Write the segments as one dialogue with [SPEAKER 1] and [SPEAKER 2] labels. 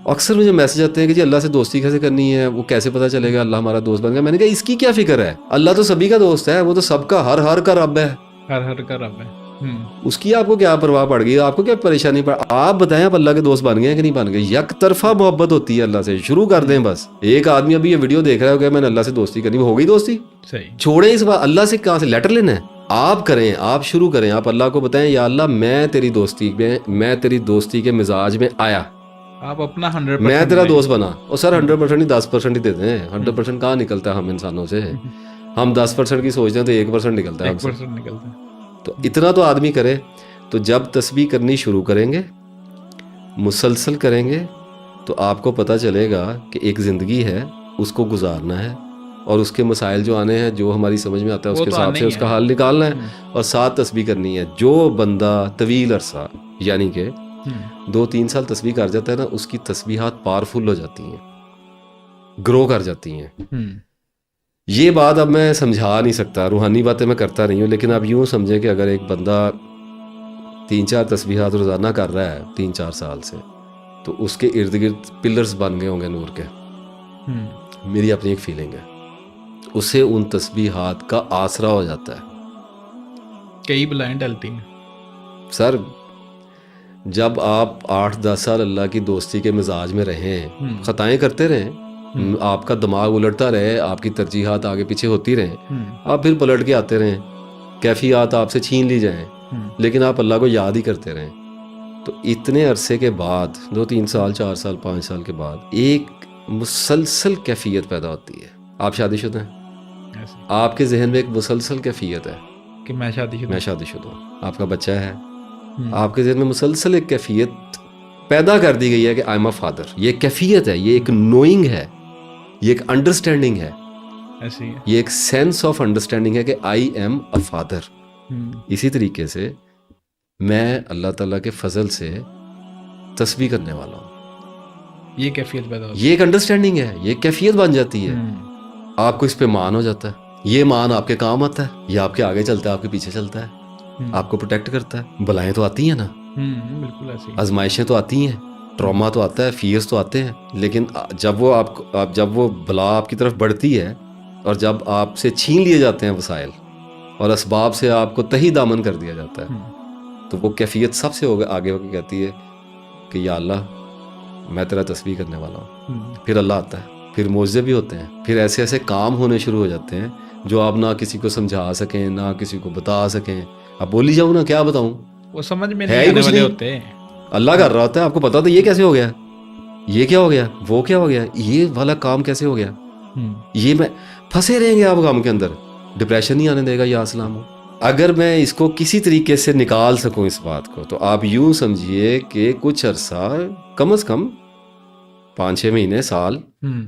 [SPEAKER 1] اکثر مجھے میسج آتے ہیں کہ جی اللہ سے دوستی کیسے کرنی ہے, وہ کیسے پتہ چلے گا اللہ ہمارا دوست بن گیا. میں نے کہا اس کی کیا فکر ہے, اللہ تو سبھی کا دوست ہے, وہ تو سب کا ہر کا رب ہے,
[SPEAKER 2] ہر کا رب ہے.
[SPEAKER 1] اس کی آپ کو کیا پرواہ پڑ گئی, آپ کو کیا پریشانی پڑ. آپ بتائیں آپ اللہ کے دوست بن گئے ہیں کہ نہیں بن گئے. یک طرفہ محبت ہوتی ہے اللہ سے, شروع کر دیں بس. ایک آدمی ابھی یہ ویڈیو دیکھ رہا ہے کہ میں نے اللہ سے دوستی کرنی, وہ ہو گئی دوستی.
[SPEAKER 2] صحیح,
[SPEAKER 1] چھوڑیں اس بات, اللہ سے کہاں سے لیٹر لینا ہے. آپ کریں, آپ شروع کریں, آپ اللہ کو بتائیں یا اللہ میں تیری دوستی کے مزاج میں آیا,
[SPEAKER 2] آپ اپنا 100%
[SPEAKER 1] میں تیرا دوست بنا. اور سر 100% نہیں 10% ہی دیتے ہیں. 100% کہاں نکلتا ہے ہم انسانوں سے, ہم 10% کی سوچتے ہیں تو 1% نکلتا ہے.
[SPEAKER 2] 1% نکلتا ہے.
[SPEAKER 1] تو اتنا تو آدمی کرے. تو جب تسبیح کرنی شروع کریں گے, مسلسل کریں گے, تو آپ کو پتہ چلے گا کہ ایک زندگی ہے, اس کو گزارنا ہے, اور اس کے مسائل جو آنے ہیں, جو ہماری سمجھ میں آتا ہے اس کے حساب سے اس کا حل نکالنا ہے, اور ساتھ تسبیح کرنی ہے. جو بندہ طویل عرصہ یعنی کہ 2-3 سال تسبیح کر جاتا ہے نا, اس کی تسبیحات پاورفل ہو جاتی ہیں, گرو کر جاتی ہیں. یہ بات اب میں سمجھا نہیں سکتا, روحانی باتیں میں کرتا نہیں ہوں, لیکن آپ یوں سمجھیں کہ اگر ایک بندہ 3-4 تسبیحات روزانہ کر رہا ہے 3-4 سال سے, تو اس کے ارد گرد پلرز بن گئے ہوں گے نور کے. میری اپنی ایک فیلنگ ہے, اسے ان تسبیحات کا آسرا ہو جاتا ہے.
[SPEAKER 2] کئی بلائیں ڈلتی ہیں
[SPEAKER 1] سر, جب آپ 8-10 سال اللہ کی دوستی کے مزاج میں رہیں, خطائیں کرتے رہیں, آپ کا دماغ الٹتا رہے, آپ کی ترجیحات آگے پیچھے ہوتی رہیں, آپ پھر پلٹ کے آتے رہیں, کیفیات آپ سے چھین لی جائیں, لیکن آپ اللہ کو یاد ہی کرتے رہیں, تو اتنے عرصے کے بعد 2-3 سال 4 سال 5 سال کے بعد ایک مسلسل کیفیت پیدا ہوتی ہے. آپ شادی شدہ ہیں, آپ کے ذہن میں ایک مسلسل کیفیت ہے
[SPEAKER 2] کہ میں شادی
[SPEAKER 1] شدہ ہوں, آپ کا بچہ ہے, آپ کے ذہن میں مسلسل ایک کیفیت پیدا کر دی گئی ہے کہ آئی ایم اے فادر. یہ کیفیت ہے, یہ ایک نوئنگ ہے, یہ ایک انڈرسٹینڈنگ ہے, یہ ایک سینس آف انڈرسٹینڈنگ ہے کہ آئی ایم اے فادر. اسی طریقے سے میں اللہ تعالیٰ کے فضل سے تسبیح کرنے والا ہوں,
[SPEAKER 2] یہ کیفیت پیدا ہوتی ہے,
[SPEAKER 1] یہ ایک انڈرسٹینڈنگ ہے, یہ کیفیت بن جاتی ہے. آپ کو اس پہ مان ہو جاتا ہے, یہ مان آپ کے کام آتا ہے, یہ آپ کے آگے چلتا ہے, آپ کے پیچھے چلتا ہے, آپ کو پروٹیکٹ کرتا ہے. بلائیں تو آتی ہیں نا,
[SPEAKER 2] بالکل ایسی
[SPEAKER 1] آزمائشیں تو آتی ہیں, ٹراما تو آتا ہے, فیئرز تو آتے ہیں, لیکن جب وہ بلا آپ کی طرف بڑھتی ہے, اور جب آپ سے چھین لیے جاتے ہیں وسائل, اور اسباب سے آپ کو تہی دامن کر دیا جاتا ہے, تو وہ کیفیت سب سے آگے ہو کے کہتی ہے کہ یا اللہ میں تیرا تسبیح کرنے والا ہوں. پھر اللہ آتا ہے, پھر معجزے بھی ہوتے ہیں, پھر ایسے ایسے کام ہونے شروع ہو جاتے ہیں جو آپ نہ کسی کو سمجھا سکیں, نہ کسی کو بتا سکیں. اب بولی جاؤں نا, کیا بتاؤں,
[SPEAKER 2] وہ سمجھ میں نہیں آنے والے ہوتے ہیں.
[SPEAKER 1] اللہ کر رہا ہوتا ہے, آپ کو پتا تو یہ کیسے ہو گیا, یہ کیا ہو گیا, وہ کیا ہو گیا, یہ والا کام کیسے ہو گیا. یہ میں پھنسے رہیں گے آپ کام کے اندر, ڈپریشن نہیں آنے دے گا یا اسلام ہو. اگر میں اس کو کسی طریقے سے نکال سکوں اس بات کو, تو آپ یوں سمجھیے کہ کچھ عرصہ کم از کم 5-6 مہینے سال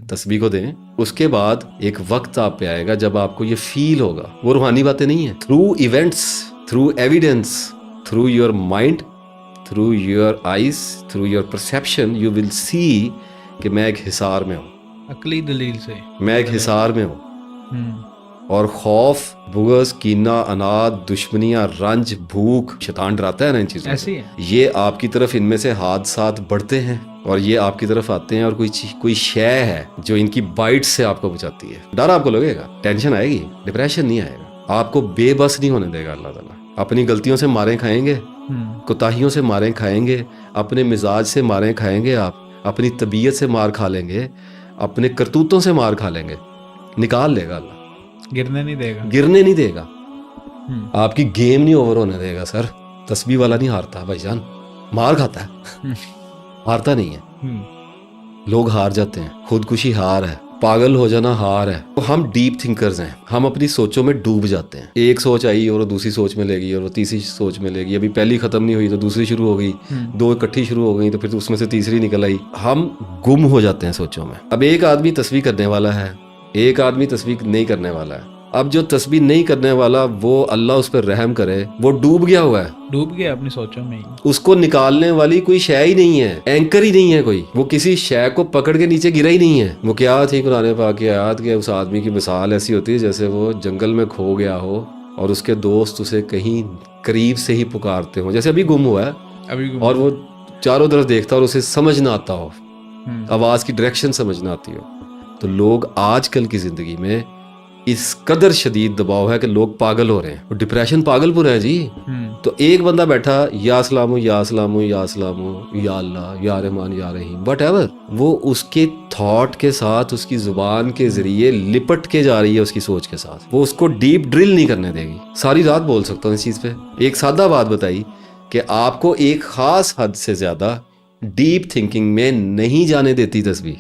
[SPEAKER 1] تسبیح کو دیں. اس کے بعد ایک وقت آپ پہ آئے گا جب آپ کو یہ فیل ہوگا, وہ روحانی باتیں نہیں ہیں, through events, through evidence, through your mind, through your eyes, through your perception, you will see کہ میں ایک حصار میں ہوں,
[SPEAKER 2] عقلی دلیل سے
[SPEAKER 1] میں ایک حصار میں ہوں, اور خوف, بغض, کینہ, اناد, دشمنیاں, رنج, بھوک, شیطان ڈراتا ہے نا ان چیزوں سے, یہ آپ کی طرف ان میں سے حادثات بڑھتے ہیں, اور یہ آپ کی طرف آتے ہیں, اور کوئی شے ہے جو ان کی بائٹ سے آپ کو بچاتی ہے. ڈر آپ کو لگے گا, ٹینشن آئے گی, ڈپریشن نہیں آئے گا, آپ کو بے بس نہیں ہونے دے گا اللہ تعالیٰ. اپنی غلطیوں سے ماریں کھائیں گے, کوتاہیوں سے ماریں کھائیں گے, اپنے مزاج سے ماریں کھائیں گے, آپ اپنی طبیعت سے مار کھا لیں گے, اپنے کرتوتوں سے مار کھا لیں گے, نکال لے گا اللہ,
[SPEAKER 2] گرنے نہیں دے گا.
[SPEAKER 1] آپ کی گیم نہیں اوور ہونے دے گا. سر تسبیح والا نہیں ہارتا بھائی جان, مار کھاتا ہے, ہارتا نہیں ہے. لوگ ہار جاتے ہیں, خودکشی ہار ہے, پاگل ہو جانا ہار ہے. تو ہم ڈیپ تھنکرز ہیں, ہم اپنی سوچوں میں ڈوب جاتے ہیں. ایک سوچ آئی اور وہ دوسری سوچ میں لے گئی, اور وہ تیسری سوچ میں لے گئی, ابھی پہلی ختم نہیں ہوئی تو دوسری شروع ہو گئی, 2 اکٹھی شروع ہو گئی تو پھر اس میں سے تیسری نکل آئی. ہم گم ہو جاتے ہیں سوچوں میں. اب ایک آدمی تسبیح کرنے والا ہے, ایک آدمی تسبیح نہیں کرنے والا ہے. اب جو تسبیح نہیں کرنے والا, وہ اللہ اس پر رحم کرے, وہ ڈوب گیا ہوا ہے,
[SPEAKER 2] ڈوب گیا اپنی سوچوں میں.
[SPEAKER 1] اس کو نکالنے والی کوئی شے ہی نہیں ہے, اینکر ہی نہیں ہے کوئی, وہ کسی شے کو پکڑ کے نیچے گرا ہی نہیں ہے. وہ کیا تھی قرآن پاک کی آیات کے, اس آدمی کی مثال ایسی ہوتی ہے جیسے وہ جنگل میں کھو گیا ہو اور اس کے دوست اسے کہیں قریب سے ہی پکارتے ہوں, جیسے ابھی گم ہوا ہے, اور وہ چاروں طرف دیکھتا اور اسے سمجھ نہ آتا ہو, آواز کی ڈائریکشن سمجھنا آتی ہو. تو لوگ آج کل کی زندگی میں اس قدر شدید دباؤ ہے کہ لوگ پاگل ہو رہے ہیں. ڈپریشن پاگل پور ہے جی. تو ایک بندہ بیٹھا یا اسلام یا اسلام یا اسلام یا اللہ یا رحمان یا رحیم وٹ ایور, وہ اس کے تھاٹ کے ساتھ اس کی زبان کے ذریعے لپٹ کے جا رہی ہے اس کی سوچ کے ساتھ. وہ اس کو ڈیپ ڈرل نہیں کرنے دے گی. ساری رات بول سکتا ہوں اس چیز پہ. ایک سادہ بات بتائی کہ آپ کو ایک خاص حد سے زیادہ ڈیپ تھنکنگ میں نہیں جانے دیتی تسبیح,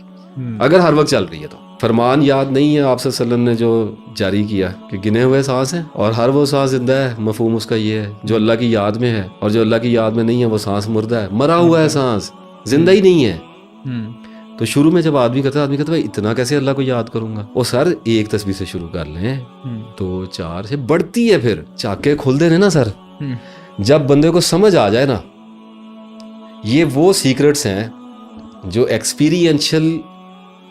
[SPEAKER 1] اگر ہر وقت چل رہی ہے تو. فرمان یاد نہیں ہے آپ صلی اللہ علیہ وسلم نے جو جاری کیا کہ گنے ہوئے سانس ہیں اور ہر وہ سانس زندہ ہے. مفہوم اس کا یہ ہے جو اللہ کی یاد میں ہے, اور جو اللہ کی یاد میں نہیں ہے وہ سانس مردہ ہے, مرا ہوا ہے, سانس زندہ ہی نہیں ہے. تو شروع میں جب آدمی کہتا ہے اتنا کیسے اللہ کو یاد کروں گا, وہ سر ایک تسبیح سے شروع کر لیں, 2 4 سے بڑھتی ہے, پھر چاکے کھول دے نا سر. جب بندے کو سمجھ آ جائے نا, یہ وہ سیکرٹس ہیں جو ایکسپیرینشل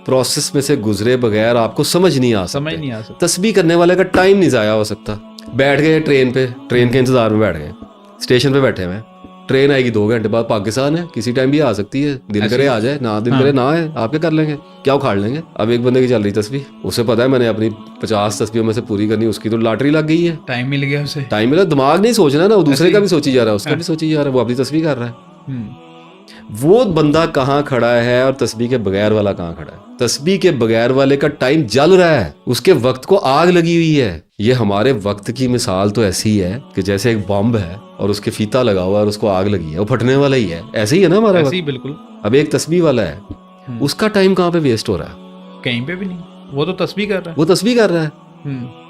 [SPEAKER 1] پروسیس میں سے گزرے بغیر آپ کو سمجھ نہیں آ سکتا. تسبیح کرنے والے کا ٹائم نہیں ضائع ہو سکتا. بیٹھ گئے ٹرین پہ, ٹرین کے انتظار میں بیٹھ گئے, اسٹیشن پہ بیٹھے ہوئے, ٹرین آئے گی 2 گھنٹے بعد. پاکستان ہے, کسی ٹائم بھی آ سکتی ہے, دل کرے آ جائے, نہ دل کرے نہ آئے, آپ کیا کر لیں گے, کیا اکھاڑ لیں گے. اب ایک بندے کی چل رہی تسبیح, اسے پتا ہے میں نے اپنی 50 تسبیحوں میں سے پوری کرنی, اس کی تو لاٹری لگ گئی ہے,
[SPEAKER 2] ٹائم مل گیا اسے,
[SPEAKER 1] ٹائم ملا. دماغ نہیں سوچنا نا, وہ دوسرے کا بھی سوچی جا رہا ہے, اس کا بھی سوچی جا رہا ہے, وہ اپنی تسبیح کر رہا ہے. وہ بندہ کہاں کھڑا ہے اور تسبیح کے بغیر والا کہاں کھڑا ہے. تسبیح کے بغیر والے کا ٹائم جل رہا ہے, اس کے وقت کو آگ لگی ہوئی ہے. یہ ہمارے وقت کی مثال تو ایسی ہے کہ جیسے ایک بمب ہے اور اس کے فیتا لگا ہوا ہے اور اس کو آگ لگی ہے, وہ پھٹنے والا ہی ہے. ایسے ہی ہے نا ہمارا وقت.
[SPEAKER 2] بالکل.
[SPEAKER 1] اب ایک تسبیح والا ہے, اس کا ٹائم کہاں پہ ویسٹ ہو رہا ہے,
[SPEAKER 2] کہیں پہ بھی نہیں. وہ تو تسبیح کر رہا ہے,
[SPEAKER 1] وہ تسبیح کر رہا ہے.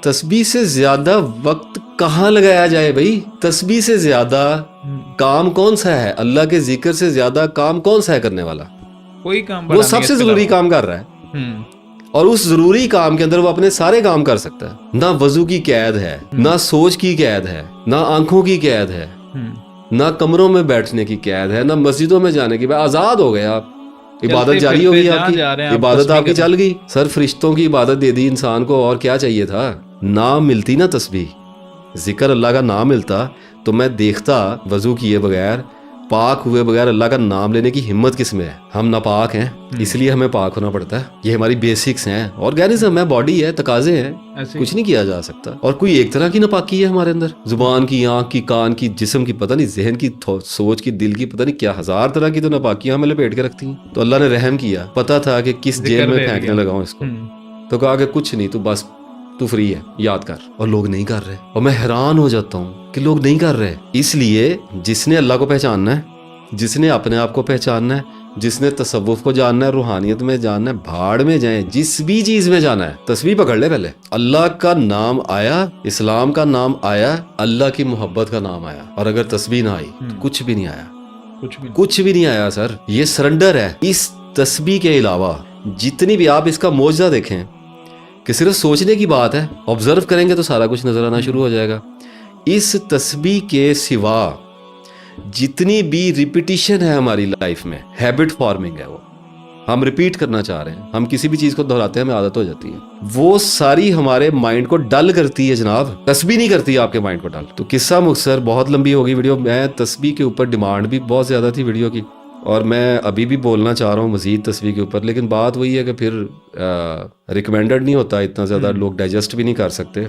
[SPEAKER 1] تسبیح سے زیادہ وقت کہاں لگایا جائے بھائی. تسبیح سے زیادہ کام کون سا ہے, اللہ کے ذکر سے زیادہ کام کون سا ہے کرنے والا.
[SPEAKER 2] کوئی کام
[SPEAKER 1] وہ سب سے ضروری کام کر رہا ہے, اور اس ضروری کام کے اندر وہ اپنے سارے کام کر سکتا ہے. نہ وضو کی قید ہے, نہ سوچ کی قید ہے, نہ آنکھوں کی قید ہے, نہ کمروں میں بیٹھنے کی قید ہے, نہ مسجدوں میں جانے کی. آزاد ہو گئے آپ, عبادت جاری ہوگی آپ کی, عبادت آپ کی چل گئی. سر فرشتوں کی عبادت دے دی انسان کو, اور کیا چاہیے تھا. نہ ملتی نا تسبیح, ذکر اللہ کا نام ملتا تو میں دیکھتا وضو کیے بغیر, پاک ہوئے بغیر اللہ کا نام لینے کی ہمت کس میں ہے. ہم ناپاک ہیں, اس لیے ہمیں پاک ہونا پڑتا ہے. یہ ہماری بیسکس ہیں, آرگینزم ہے, باڈی ہے, تقاضے ہیں, کچھ نہیں کیا جا سکتا. اور کوئی ایک طرح کی ناپاکی ہے ہمارے اندر, زبان کی, آنکھ کی, کان کی, جسم کی, پتہ نہیں ذہن کی, سوچ کی, دل کی, پتہ نہیں کیا 1000 طرح کی تو ناپاکیاں ہمیں لپیٹ کے رکھتی ہیں. تو اللہ نے رحم کیا, پتا تھا کہ کس جیل میں پھینکنے لگاؤں اس کو, تو کہا کہ کچھ نہیں, تو بس تو فری ہے, یاد کر. اور لوگ نہیں کر رہے, اور میں حیران ہو جاتا ہوں کہ لوگ نہیں کر رہے. اس لیے جس نے اللہ کو پہچاننا ہے, جس نے اپنے آپ کو پہچاننا ہے, جس نے تصوف کو جاننا ہے, روحانیت میں جاننا ہے, بھاڑ میں جائیں, جس بھی چیز میں جانا ہے, تسبیح پکڑ لے. پہلے اللہ کا نام آیا, اسلام کا نام آیا, اللہ کی محبت کا نام آیا, اور اگر تسبیح نہ آئی تو کچھ بھی نہیں آیا, کچھ بھی نہیں آیا. سر یہ سرنڈر ہے. اس تسبیح کے علاوہ جتنی بھی آپ اس کا معجزہ دیکھیں کہ صرف سوچنے کی بات ہے, آبزرو کریں گے تو سارا کچھ نظر آنا شروع ہو جائے گا. اس تسبیح کے سوا جتنی بھی ریپیٹیشن ہے ہماری لائف میں, ہیبٹ فارمنگ ہے, وہ ہم ریپیٹ کرنا چاہ رہے ہیں, ہم کسی بھی چیز کو دہراتے ہیں, ہمیں عادت ہو جاتی ہے, وہ ساری ہمارے مائنڈ کو ڈل کرتی ہے جناب. تسبیح نہیں کرتی آپ کے مائنڈ کو ڈل. تو قصہ مختصر, بہت لمبی ہوگی ویڈیو. میں تسبیح کے اوپر ڈیمانڈ بھی بہت زیادہ تھی ویڈیو کی, اور میں ابھی بھی بولنا چاہ رہا ہوں مزید تسبیح کے اوپر, لیکن بات وہی ہے کہ پھر ریکمینڈڈ نہیں ہوتا اتنا زیادہ, لوگ ڈائجسٹ بھی نہیں کر سکتے.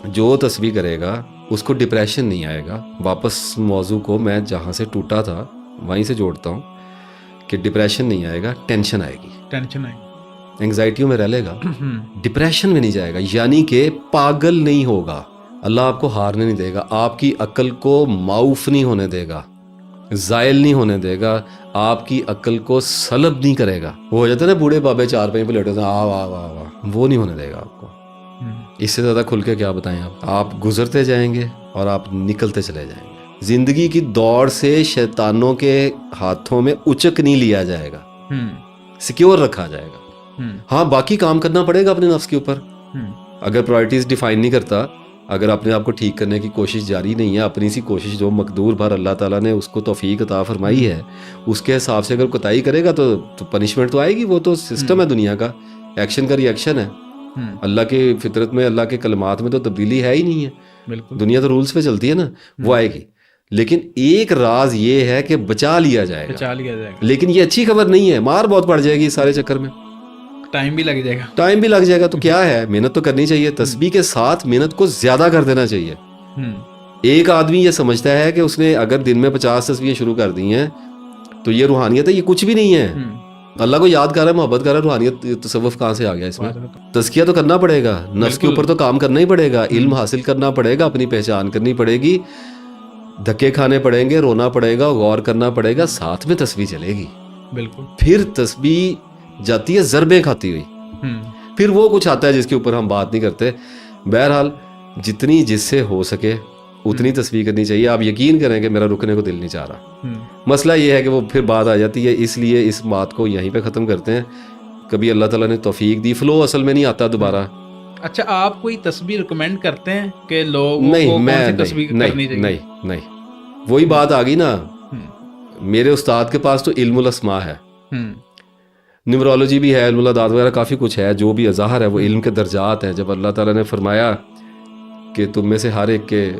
[SPEAKER 1] جو تسبیح کرے گا اس کو ڈپریشن نہیں آئے گا. واپس موضوع کو میں جہاں سے ٹوٹا تھا وہیں سے جوڑتا ہوں کہ ڈپریشن نہیں آئے گا, ٹینشن آئے گی, انگزائٹیوں میں رہ لے گا, ڈپریشن میں نہیں جائے گا. یعنی کہ پاگل نہیں ہوگا. اللہ آپ کو ہارنے نہیں دے گا, آپ کی عقل کو معاف نہیں ہونے دے گا, زائل نہیں ہونے دے گا, آپ کی عقل کو سلب نہیں کرے گا. وہ ہو جاتا ہے نا بوڑھے بابے 4 پہ لیٹے ہوتے ہیں, وہ نہیں ہونے دے گا آپ کو. اس سے زیادہ کھل کے کیا بتائیں. آپ گزرتے جائیں گے اور آپ نکلتے چلے جائیں گے. زندگی کی دوڑ سے شیطانوں کے ہاتھوں میں اچک نہیں لیا جائے گا, سیکیور رکھا جائے گا. ہاں باقی کام کرنا پڑے گا اپنے نفس کے اوپر. اگر پرائرٹیز ڈیفائن نہیں کرتا, اگر اپنے آپ کو ٹھیک کرنے کی کوشش جاری نہیں ہے, اپنی سی کوشش جو مقدور بھر اللہ تعالیٰ نے اس کو توفیق عطا فرمائی ہے, اس کے حساب سے اگر کوتاہی کرے گا تو پنشمنٹ تو آئے گی. وہ تو سسٹم ہے دنیا کا, ایکشن کا ری ایکشن ہے. اللہ کی فطرت میں, اللہ کے کلمات میں تو تبدیلی ہے ہی نہیں ہے. دنیا تو رولز پہ چلتی ہے نا, وہ آئے گی. لیکن ایک راز یہ ہے کہ بچا لیا جائے گا,
[SPEAKER 2] بچا لیا جائے گا,
[SPEAKER 1] لیکن یہ اچھی خبر نہیں ہے, مار بہت پڑ جائے گی اس سارے چکر میں,
[SPEAKER 2] ٹائم بھی لگ جائے گا,
[SPEAKER 1] ٹائم بھی لگ جائے گا. تو کیا ہے, محنت تو کرنی چاہیے, تسبیح کے ساتھ محنت کو زیادہ کر دینا چاہیے. ایک آدمی یہ سمجھتا ہے کہ اس نے اگر دن میں 50 تسبیحیں شروع کر دی ہیں تو یہ روحانیت ہے, یہ کچھ بھی نہیں ہے. اللہ کو یاد کر رہا ہے, محبت کر رہا ہے, روحانیت تصوف کہاں سے آ گیا اس میں؟ تزکیہ تو کرنا پڑے گا, نفس کے اوپر تو کام کرنا ہی پڑے گا, علم حاصل کرنا پڑے گا, اپنی پہچان کرنی پڑے گی, دھکے کھانے پڑیں گے, رونا پڑے گا, غور کرنا پڑے گا, ساتھ میں تسبیح چلے گی.
[SPEAKER 2] بالکل.
[SPEAKER 1] پھر تسبیح جاتی ہے ضربیں کھاتی ہوئی, پھر وہ کچھ آتا ہے جس کے اوپر ہم بات نہیں کرتے. بہرحال جتنی جس سے ہو سکے اتنی تسبیح کرنی چاہیے. آپ یقین کریں کہ میرا رکنے کو دل نہیں چاہ رہا. مسئلہ یہ ہے کہ وہ پھر بات آ جاتی ہے, اس لیے اس بات کو یہیں پہ ختم کرتے ہیں. کبھی اللہ تعالیٰ نے توفیق دی, فلو اصل میں نہیں آتا دوبارہ.
[SPEAKER 2] اچھا, آپ کوئی تسبیح ریکمینڈ کرتے ہیں کہ لوگوں کو کون سی تسبیح کرنی چاہیے؟
[SPEAKER 1] نہیں, وہی بات آ گئی نا, میرے استاد کے پاس تو علم الاسماء ہے, نیورولوجی بھی ہے, علم الاداد وغیرہ کافی کچھ ہے, جو بھی اظہار ہے وہ علم کے درجات ہیں. جب اللہ تعالیٰ نے فرمایا کہ تم میں سے ہر ایک کے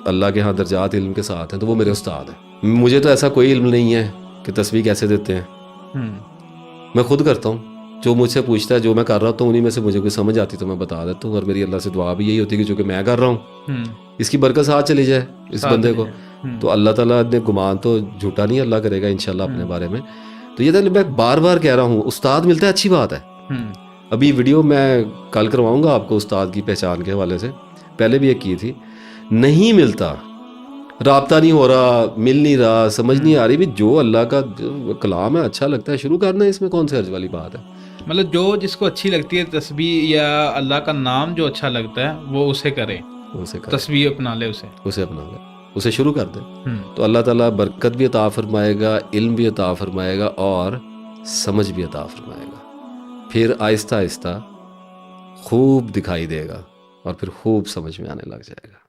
[SPEAKER 1] اللہ کے ہاں درجات علم کے ساتھ ہیں, تو وہ میرے استاد ہیں. مجھے تو ایسا کوئی علم نہیں ہے کہ تسبیح کیسے دیتے ہیں, میں خود کرتا ہوں. جو مجھ سے پوچھتا ہے, جو میں کر رہا ہوتا ہوں, انہیں میں سے مجھے کوئی سمجھ آتی تو میں بتا دیتا ہوں. اور میری اللہ سے دعا بھی یہی ہوتی ہے کہ جو کہ میں کر رہا ہوں اس کی برکت ساتھ چلی جائے اس بندے کو. تو اللہ تعالیٰ نے گمان تو جھوٹا نہیں اللہ کرے گا انشاءاللہ اپنے بارے میں. تو یہ میں بار بار کہہ رہا ہوں, استاد ملتا ہے اچھی بات ہے. ابھی ویڈیو میں کل کرواؤں گا آپ کو استاد کی پہچان کے حوالے سے, پہلے بھی ایک کی تھی. نہیں ملتا, رابطہ نہیں ہو رہا, مل نہیں رہا, سمجھ نہیں آ رہی, بھی جو اللہ کا کلام ہے اچھا لگتا ہے شروع کرنا ہے, اس میں کون سے حرج والی بات ہے.
[SPEAKER 2] مطلب جو جس کو اچھی لگتی ہے تسبیح یا اللہ کا نام جو اچھا لگتا ہے وہ اسے کرے, تسبیح اپنا لے, اسے اپنا لے,
[SPEAKER 1] اسے شروع کر دے. تو اللہ تعالیٰ برکت بھی عطا فرمائے گا, علم بھی عطا فرمائے گا, اور سمجھ بھی عطا فرمائے گا. پھر آہستہ آہستہ خوب دکھائی دے گا اور پھر خوب سمجھ میں آنے لگ جائے گا.